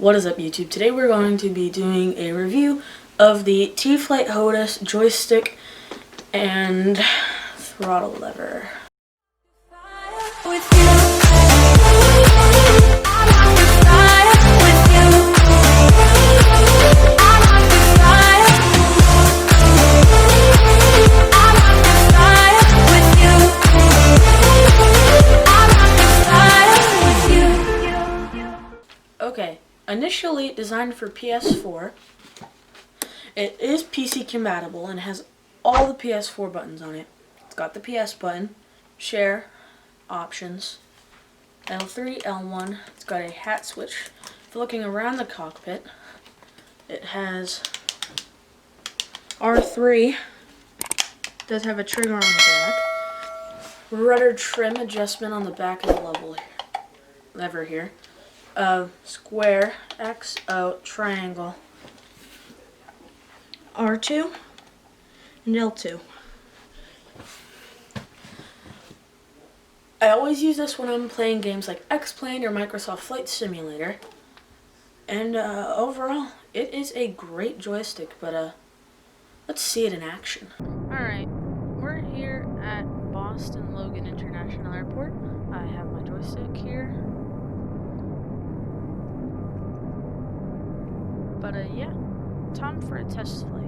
What is up, YouTube? Today we're going to be doing a review of the T-Flight Hotas joystick and throttle lever. Okay, initially designed for PS4, it is PC compatible and has all the PS4 buttons on it. It's got the PS button, share, options, L3, L1. It's got a hat switch for looking around the cockpit. It has R3, does have a trigger on the back, rudder trim adjustment on the back of the lever here. Square, X, O, triangle, R2, and L2. I always use this when I'm playing games like X-Plane or Microsoft Flight Simulator. And overall, it is a great joystick, but let's see it in action. Alright, we're here at Boston Logan International Airport. I have my joystick here. But yeah, time for a test flight.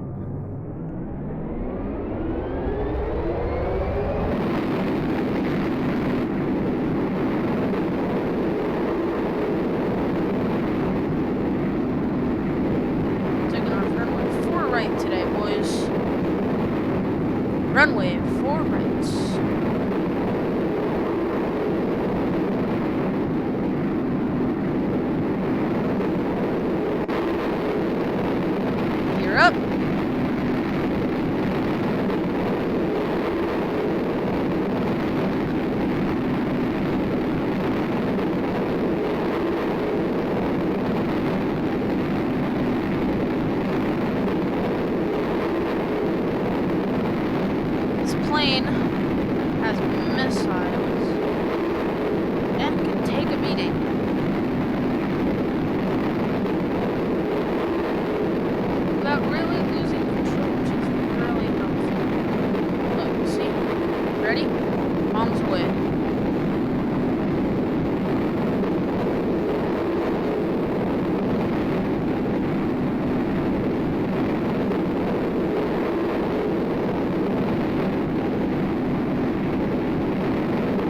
Taking off runway 4 right today, boys. Runway 4 right. Up. This plane has missiles and can take a beating. Without really losing control, which is really helpful. Look, see? Ready? Bombs away.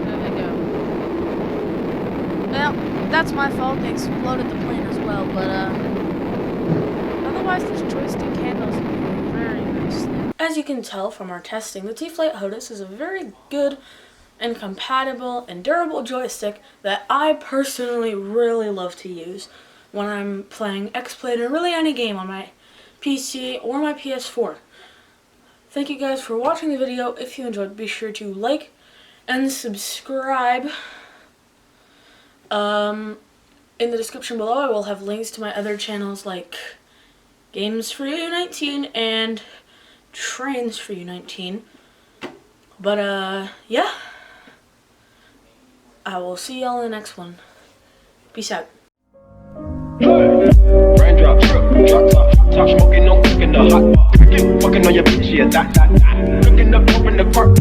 There they go. Well, that's my fault. They exploded the plane as well, but otherwise, this joystick handles very nicely. As you can tell from our testing, the T-Flight Hotas is a very good and compatible and durable joystick that I personally really love to use when I'm playing X-Plane or really any game on my PC or my PS4. Thank you guys for watching the video. If you enjoyed, be sure to like and subscribe. In the description below, I will have links to my other channels like Games for You 19 and Trains for You 19. But yeah, I will see y'all in the next one. Peace out. Raindrop, drop top smoking, no cooking the hot. Fucking on your bitch, yeah, that. Looking up, open the park.